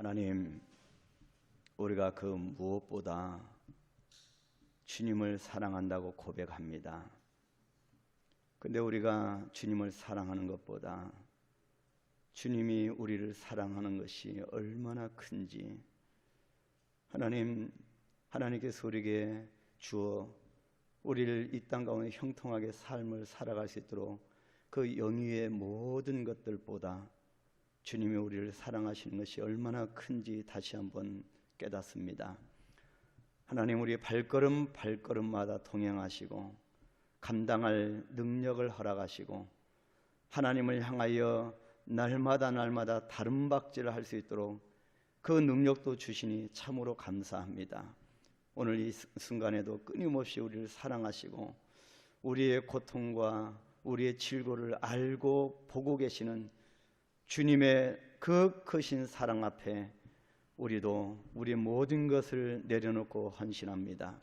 하나님, 우리가 그 무엇보다 주님을 사랑한다고 고백합니다. 근데 우리가 주님을 사랑하는 것보다 주님이 우리를 사랑하는 것이 얼마나 큰지 하나님께서 우리에게 주어 우리를 이 땅 가운데 형통하게 삶을 살아갈 수 있도록 그 영위의 모든 것들보다 주님이 우리를 사랑하시는 것이 얼마나 큰지 다시 한번 깨닫습니다. 하나님, 우리 발걸음마다 동행하시고 감당할 능력을 허락하시고 하나님을 향하여 날마다 다른 박질을 할 수 있도록 그 능력도 주시니 참으로 감사합니다. 오늘 이 순간에도 끊임없이 우리를 사랑하시고 우리의 고통과 우리의 질고를 알고 보고 계시는 주님의 그 크신 사랑 앞에 우리도 우리의 모든 것을 내려놓고 헌신합니다.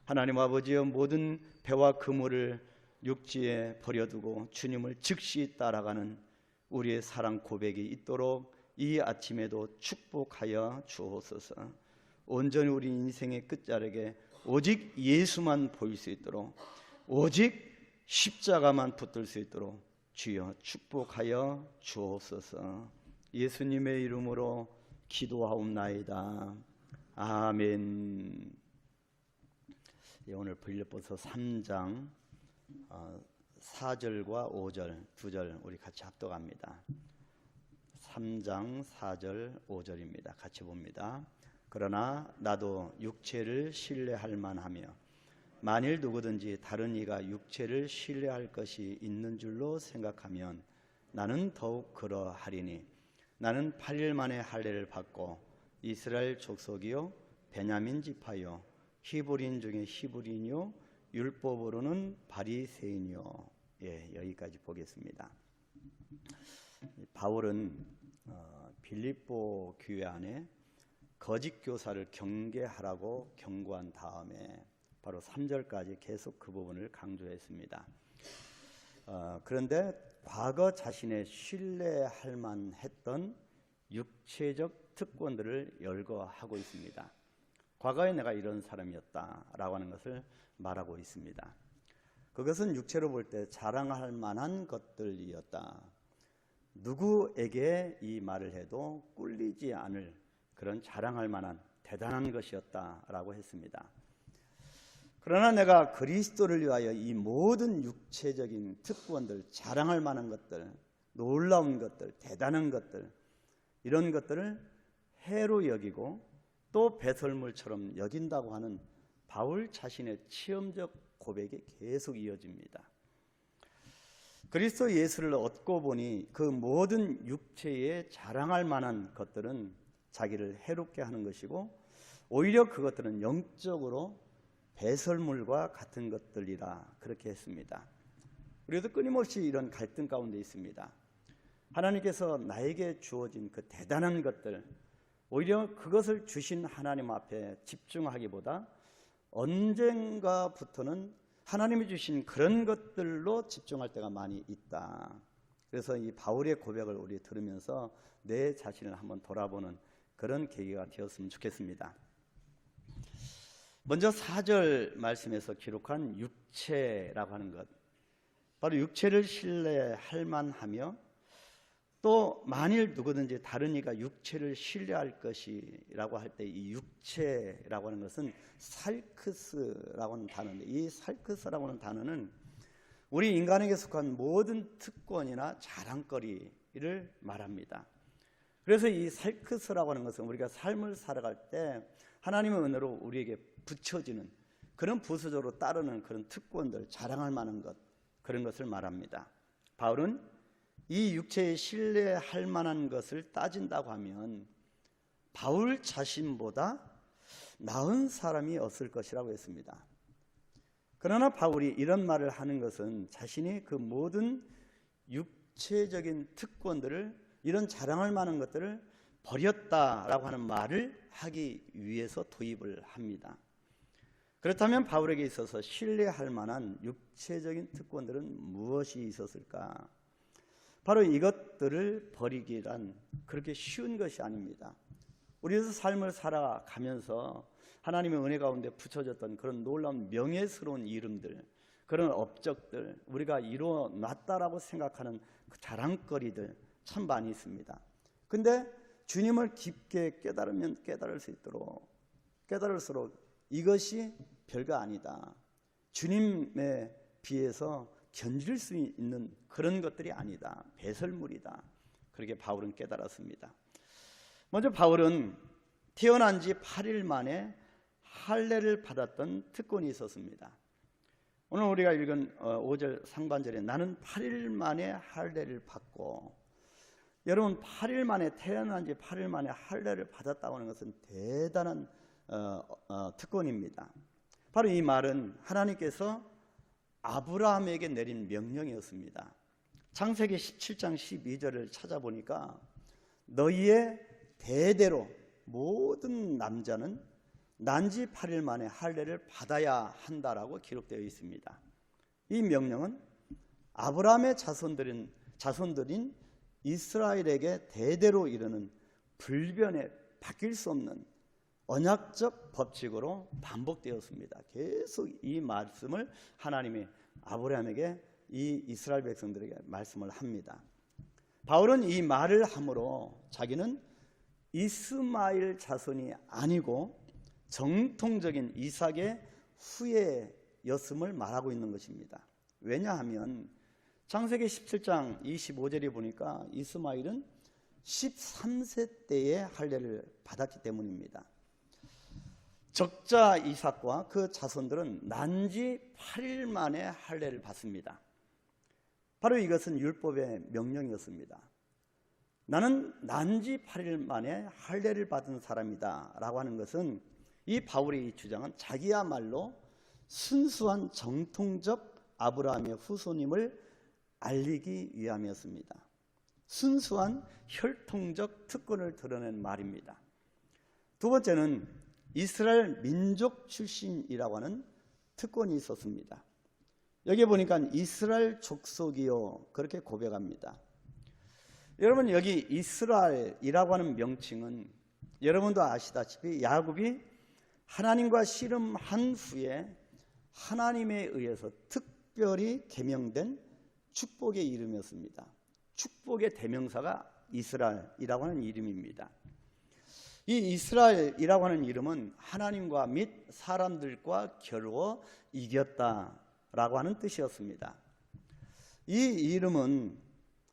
하나님 아버지여, 모든 배와 그물을 육지에 버려두고 주님을 즉시 따라가는 우리의 사랑 고백이 있도록 이 아침에도 축복하여 주옵소서. 온전히 우리 인생의 끝자락에 오직 예수만 보일 수 있도록, 오직 십자가만 붙들 수 있도록 주여 축복하여 주옵소서. 예수님의 이름으로 기도하옵나이다. 아멘. 오늘 빌립보서 3장 4절과 5절 두 절 우리 같이 합독합니다. 3장 4절 5절입니다. 같이 봅니다. 그러나 나도 육체를 신뢰할 만하며 만일 누구든지 다른 이가 육체를 신뢰할 것이 있는 줄로 생각하면 나는 더욱 그러하리니 나는 8일 만에 할례를 받고 이스라엘 족속이요 베냐민 지파요 히브리인 중에 히브리인이요 율법으로는 바리새인이요. 여기까지 보겠습니다. 바울은 빌립보 교회 안에 거짓 교사를 경계하라고 경고한 다음에 바로 3절까지 계속 그 부분을 강조했습니다. 그런데 과거 자신의 신뢰할 만했던 육체적 특권들을 열거하고 있습니다. 과거에 내가 이런 사람이었다라고 하는 것을 말하고 있습니다. 그것은 육체로 볼 때 자랑할 만한 것들이었다. 누구에게 이 말을 해도 꿀리지 않을 그런 자랑할 만한 대단한 것이었다라고 했습니다. 그러나 내가 그리스도를 위하여 이 모든 육체적인 특권들, 자랑할 만한 것들, 놀라운 것들, 대단한 것들, 이런 것들을 해로 여기고 또 배설물처럼 여긴다고 하는 바울 자신의 체험적 고백이 계속 이어집니다. 그리스도 예수를 얻고 보니 그 모든 육체에 자랑할 만한 것들은 자기를 해롭게 하는 것이고 오히려 그것들은 영적으로 배설물과 같은 것들이라 그렇게 했습니다. 우리도 끊임없이 이런 갈등 가운데 있습니다. 하나님께서 나에게 주어진 그 대단한 것들, 오히려 그것을 주신 하나님 앞에 집중하기보다 언젠가부터는 하나님이 주신 그런 것들로 집중할 때가 많이 있다. 그래서 이 바울의 고백을 우리 들으면서 내 자신을 한번 돌아보는 그런 계기가 되었으면 좋겠습니다. 먼저 4절 말씀에서 기록한 육체라고 하는 것, 바로 육체를 신뢰할 만하며 또 만일 누구든지 다른 이가 육체를 신뢰할 것이라고 할 때 이 육체라고 하는 것은 살크스라고 하는 단어인데, 이 살크스라고 하는 단어는 우리 인간에게 속한 모든 특권이나 자랑거리를 말합니다. 그래서 이 살크스라고 하는 것은 우리가 삶을 살아갈 때 하나님의 은혜로 우리에게 붙여지는 그런 부수적으로 따르는 그런 특권들, 자랑할 만한 것, 그런 것을 말합니다. 바울은 이 육체에 신뢰할 만한 것을 따진다고 하면 바울 자신보다 나은 사람이 없을 것이라고 했습니다. 그러나 바울이 이런 말을 하는 것은 자신이 그 모든 육체적인 특권들을, 이런 자랑할 만한 것들을 버렸다라고 하는 말을 하기 위해서 도입을 합니다. 그렇다면 바울에게 있어서 신뢰할 만한 육체적인 특권들은 무엇이 있었을까? 바로 이것들을 버리기란 그렇게 쉬운 것이 아닙니다. 우리의 삶을 살아가면서 하나님의 은혜 가운데 붙여졌던 그런 놀라운 명예스러운 이름들, 그런 업적들, 우리가 이루어놨다라고 생각하는 그 자랑거리들 참 많이 있습니다. 근데 주님을 깊게 깨달으면 깨달을수록 이것이 별거 아니다. 주님에 비해서 견딜 수 있는 그런 것들이 아니다. 배설물이다. 그렇게 바울은 깨달았습니다. 먼저 바울은 태어난 지 8일 만에 할례를 받았던 특권이 있었습니다. 오늘 우리가 읽은 5절 상반절에 나는 8일 만에 할례를 받고, 여러분 8일 만에 태어난 지 8일 만에 할례를 받았다고 하는 것은 대단한 특권입니다. 바로 이 말은 하나님께서 아브라함에게 내린 명령이었습니다. 창세기 17장 12절을 찾아보니까 너희의 대대로 모든 남자는 난지 8일 만에 할례를 받아야 한다라고 기록되어 있습니다. 이 명령은 아브라함의 자손들인 이스라엘에게 대대로 이르는 불변에 바뀔 수 없는 언약적 법칙으로 반복되었습니다. 계속 이 말씀을 하나님이 아브라함에게 이 이스라엘 백성들에게 말씀을 합니다. 바울은 이 말을 함으로 자기는 이스마엘 자손이 아니고 정통적인 이삭의 후예였음을 말하고 있는 것입니다. 왜냐하면 창세기 17장 25절에 보니까 이스마엘은 13세 때에 할례를 받았기 때문입니다. 적자 이삭과 그 자손들은 난지 8일 만에 할례를 받습니다. 바로 이것은 율법의 명령이었습니다. 나는 난지 8일 만에 할례를 받은 사람이다 라고 하는 것은, 이 바울의 이 주장은 자기야말로 순수한 정통적 아브라함의 후손임을 알리기 위함이었습니다. 순수한 혈통적 특권을 드러낸 말입니다. 두 번째는 이스라엘 민족 출신이라고 하는 특권이 있었습니다. 여기 보니까 이스라엘 족속이요 그렇게 고백합니다. 여러분, 여기 이스라엘이라고 하는 명칭은 여러분도 아시다시피 야곱이 하나님과 씨름한 후에 하나님에 의해서 특별히 계명된 축복의 이름이었습니다. 축복의 대명사가 이스라엘이라고 하는 이름입니다. 이 이스라엘이라고 하는 이름은 하나님과 및 사람들과 겨루어 이겼다라고 하는 뜻이었습니다. 이 이름은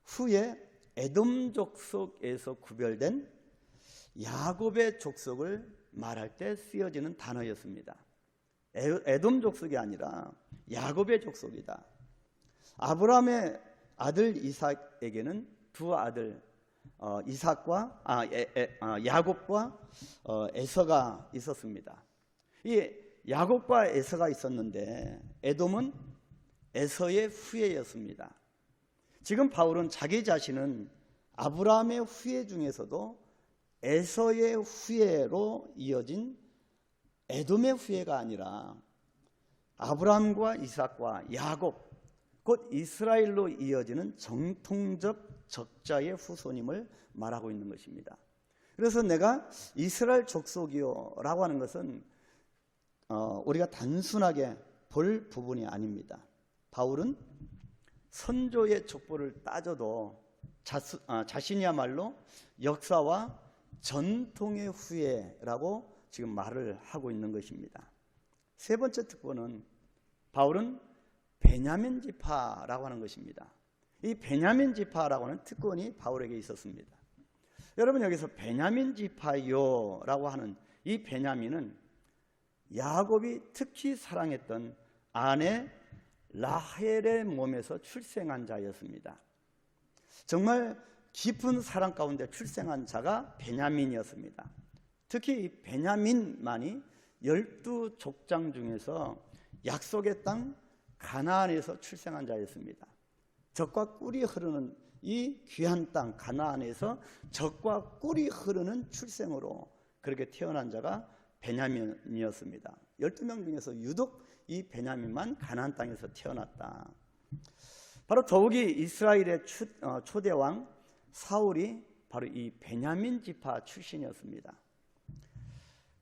후에 에돔 족속에서 구별된 야곱의 족속을 말할 때 쓰여지는 단어였습니다. 에돔 족속이 아니라 야곱의 족속이다. 아브라함의 아들 이삭에게는 두 아들 야곱과 에서가 있었습니다. 이 야곱과 에서가 있었는데 에돔은 에서의 후예였습니다. 지금 바울은 자기 자신은 아브라함의 후예 중에서도 에서의 후예로 이어진 에돔의 후예가 아니라 아브라함과 이삭과 야곱, 곧 이스라엘로 이어지는 정통적 적자의 후손임을 말하고 있는 것입니다. 그래서 내가 이스라엘 족속이요 라고 하는 것은 우리가 단순하게 볼 부분이 아닙니다. 바울은 선조의 족보를 따져도 자신이야말로 역사와 전통의 후예라고 지금 말을 하고 있는 것입니다. 세 번째 특권은 바울은 베냐민 지파라고 하는 것입니다. 이 베냐민 지파라고 하는 특권이 바울에게 있었습니다. 여러분, 여기서 베냐민 지파요라고 하는 이 베냐민은 야곱이 특히 사랑했던 아내 라헬의 몸에서 출생한 자였습니다. 정말 깊은 사랑 가운데 출생한 자가 베냐민이었습니다. 특히 이 베냐민만이 12족장 중에서 약속의 땅 가나안에서 출생한 자였습니다. 젖과 꿀이 흐르는 이 귀한 땅 가나안에서 젖과 꿀이 흐르는 출생으로 그렇게 태어난 자가 베냐민이었습니다. 12명 중에서 유독 이 베냐민만 가나안 땅에서 태어났다. 바로 더욱이 이스라엘의 초대 왕 사울이 바로 이 베냐민 지파 출신이었습니다.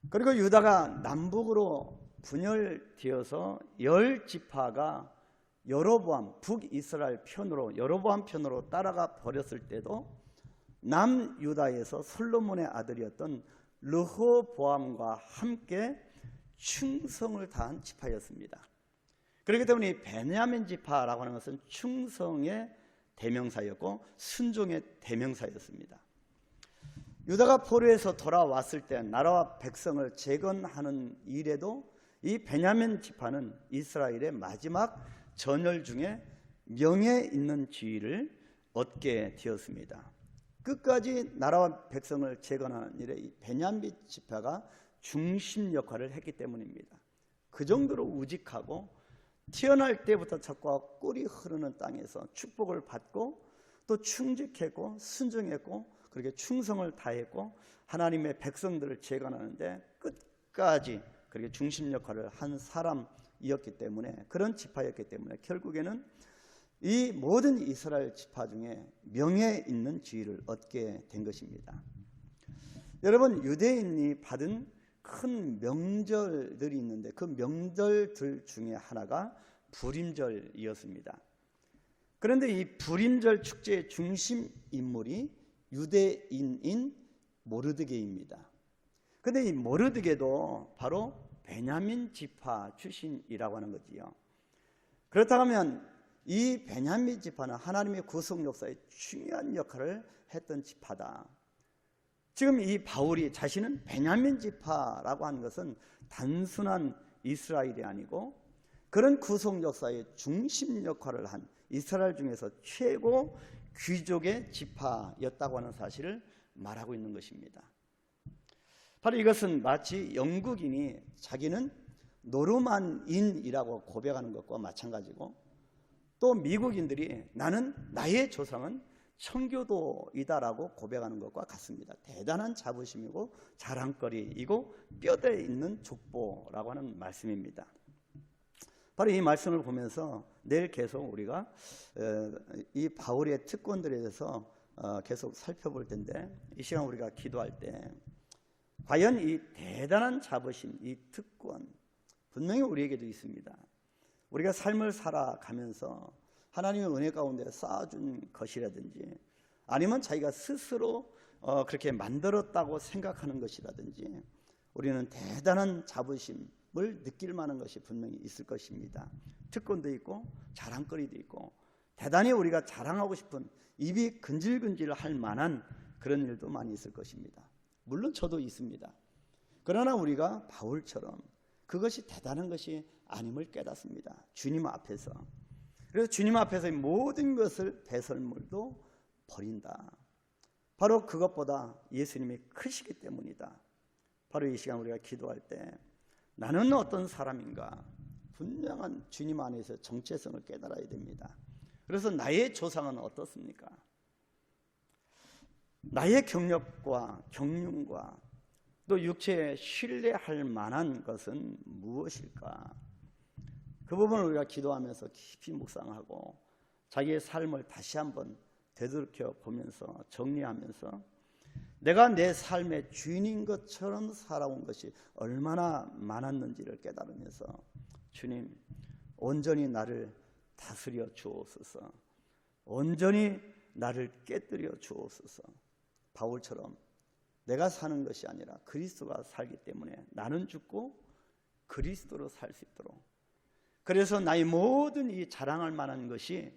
그리고 유다가 남북으로 분열되어서 10지파가 여로보암 북이스라엘 편으로 여로보암 편으로 따라가 버렸을 때도 남유다에서 솔로몬의 아들이었던 르호보암과 함께 충성을 다한 지파였습니다. 그렇기 때문에 이 베냐민 지파라고 하는 것은 충성의 대명사였고 순종의 대명사였습니다. 유다가 포로에서 돌아왔을 때 나라와 백성을 재건하는 일에도 이 베냐민 지파는 이스라엘의 마지막 전열 중에 명예 있는 지위를 얻게 되었습니다. 끝까지 나라와 백성을 재건하는 일에 이 베냐민 지파가 중심 역할을 했기 때문입니다. 그 정도로 우직하고 태어날 때부터 젖과 꿀이 흐르는 땅에서 축복을 받고 또 충직했고 순종했고 그렇게 충성을 다했고 하나님의 백성들을 재건하는데 끝까지 그렇게 중심 역할을 한 사람이었기 때문에 그런 지파였기 때문에 결국에는 이 모든 이스라엘 지파 중에 명예 있는 지위를 얻게 된 것입니다. 여러분, 유대인이 받은 큰 명절들이 있는데 그 명절들 중에 하나가 불임절이었습니다. 그런데 이 불임절 축제의 중심 인물이 유대인인 모르드게입니다. 그런데 이 모르드게도 바로 베냐민 지파 출신이라고 하는 거지요. 그렇다면 이 베냐민 지파는 하나님의 구속 역사에 중요한 역할을 했던 지파다. 지금 이 바울이 자신은 베냐민 지파라고 하는 것은 단순한 이스라엘이 아니고 그런 구속 역사의 중심 역할을 한 이스라엘 중에서 최고 귀족의 지파였다고 하는 사실을 말하고 있는 것입니다. 바로 이것은 마치 영국인이 자기는 노르만인이라고 고백하는 것과 마찬가지고 또 미국인들이 나는 나의 조상은 청교도이다라고 고백하는 것과 같습니다. 대단한 자부심이고 자랑거리이고 뼈대 있는 족보라고 하는 말씀입니다. 바로 이 말씀을 보면서 내일 계속 우리가 이 바울의 특권들에 대해서 계속 살펴볼 텐데 이 시간 우리가 기도할 때 과연 이 대단한 자부심, 이 특권 분명히 우리에게도 있습니다. 우리가 삶을 살아가면서 하나님의 은혜 가운데 쌓아준 것이라든지 아니면 자기가 스스로 그렇게 만들었다고 생각하는 것이라든지 우리는 대단한 자부심을 느낄 만한 것이 분명히 있을 것입니다. 특권도 있고 자랑거리도 있고 대단히 우리가 자랑하고 싶은 입이 근질근질할 만한 그런 일도 많이 있을 것입니다. 물론 저도 있습니다. 그러나 우리가 바울처럼 그것이 대단한 것이 아님을 깨닫습니다. 주님 앞에서. 그래서 주님 앞에서 모든 것을 배설물도 버린다. 바로 그것보다 예수님이 크시기 때문이다. 바로 이 시간 우리가 기도할 때 나는 어떤 사람인가 분명한 주님 안에서 정체성을 깨달아야 됩니다. 그래서 나의 조상은 어떻습니까? 나의 경력과 경륜과 또 육체에 신뢰할 만한 것은 무엇일까? 그 부분을 우리가 기도하면서 깊이 묵상하고 자기의 삶을 다시 한번 되돌이켜 보면서 정리하면서 내가 내 삶의 주인인 것처럼 살아온 것이 얼마나 많았는지를 깨달으면서 주님 온전히 나를 다스려 주옵소서, 온전히 나를 깨뜨려 주옵소서. 바울처럼 내가 사는 것이 아니라 그리스도가 살기 때문에 나는 죽고 그리스도로 살 수 있도록, 그래서 나의 모든 이 자랑할 만한 것이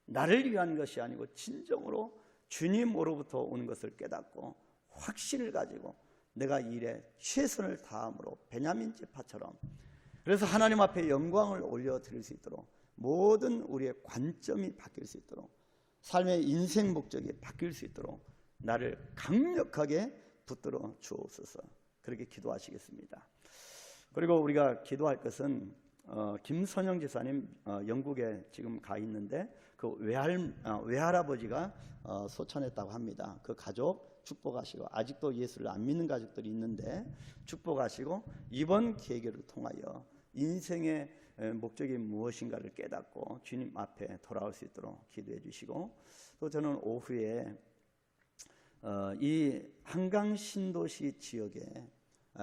나를 위한 것이 아니고 진정으로 주님으로부터 오는 것을 깨닫고 확신을 가지고 내가 일에 최선을 다함으로 베냐민 지파처럼 그래서 하나님 앞에 영광을 올려드릴 수 있도록 모든 우리의 관점이 바뀔 수 있도록 삶의 인생 목적이 바뀔 수 있도록 나를 강력하게 붙들어 주옵소서. 그렇게 기도하시겠습니다. 그리고 우리가 기도할 것은 김선영 지사님 영국에 지금 가 있는데 그 외할아버지가 소천했다고 합니다. 그 가족 축복하시고 아직도 예수를 안 믿는 가족들이 있는데 축복하시고 이번 계기를 통하여 인생의 목적이 무엇인가를 깨닫고 주님 앞에 돌아올 수 있도록 기도해 주시고, 또 저는 오후에 이 한강 신도시 지역에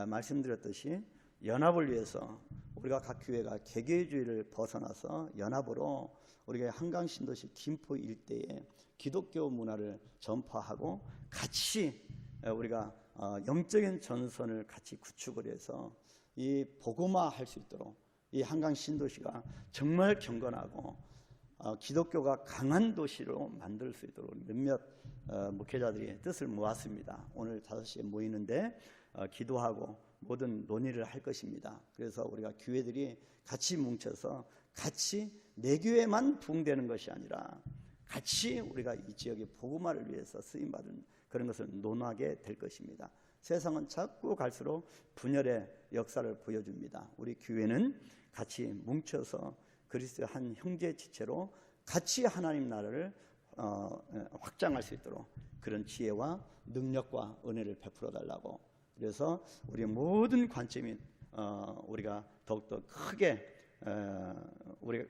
말씀드렸듯이 연합을 위해서 우리가 각 교회가 개개주의를 벗어나서 연합으로 우리가 한강 신도시 김포 일대에 기독교 문화를 전파하고 같이 우리가 영적인 전선을 같이 구축을 해서 이 복음화할 수 있도록 이 한강 신도시가 정말 경건하고 기독교가 강한 도시로 만들 수 있도록 몇몇 목회자들이 뜻을 모았습니다. 오늘 5시에 모이는데 기도하고 모든 논의를 할 것입니다. 그래서 우리가 교회들이 같이 뭉쳐서 같이 내 교회만 부흥되는 것이 아니라 같이 우리가 이 지역의 복음화를 위해서 쓰임받은 그런 것을 논하게 될 것입니다. 세상은 자꾸 갈수록 분열의 역사를 보여줍니다. 우리 교회는 같이 뭉쳐서 그리스도의 한 형제 지체로 같이 하나님 나라를 확장할 수 있도록 그런 지혜와 능력과 은혜를 베풀어 달라고. 그래서 우리의 모든 관점이 우리가 더욱더 크게 우리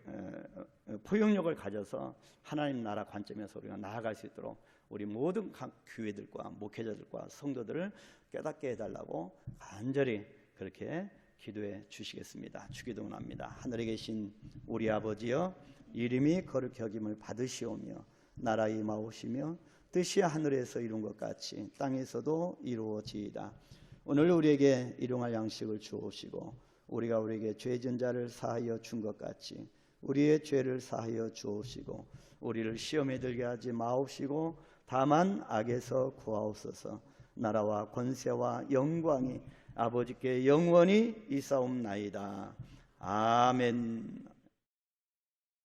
포용력을 가져서 하나님 나라 관점에서 우리가 나아갈 수 있도록 우리 모든 각 교회들과 목회자들과 성도들을 깨닫게 해달라고 간절히 그렇게 기도해 주시겠습니다. 주기도문합니다. 하늘에 계신 우리 아버지여, 이름이 거룩히 여김을 받으시오며 나라 임하오시며 뜻이 하늘에서 이룬 것 같이 땅에서도 이루어지이다. 오늘 우리에게 일용할 양식을 주옵시고 우리가 우리에게 죄진 자를 사하여 준 것 같이 우리의 죄를 사하여 주옵시고 우리를 시험에 들게 하지 마옵시고 다만 악에서 구하옵소서. 나라와 권세와 영광이 아버지께 영원히 있사옵나이다. 아멘.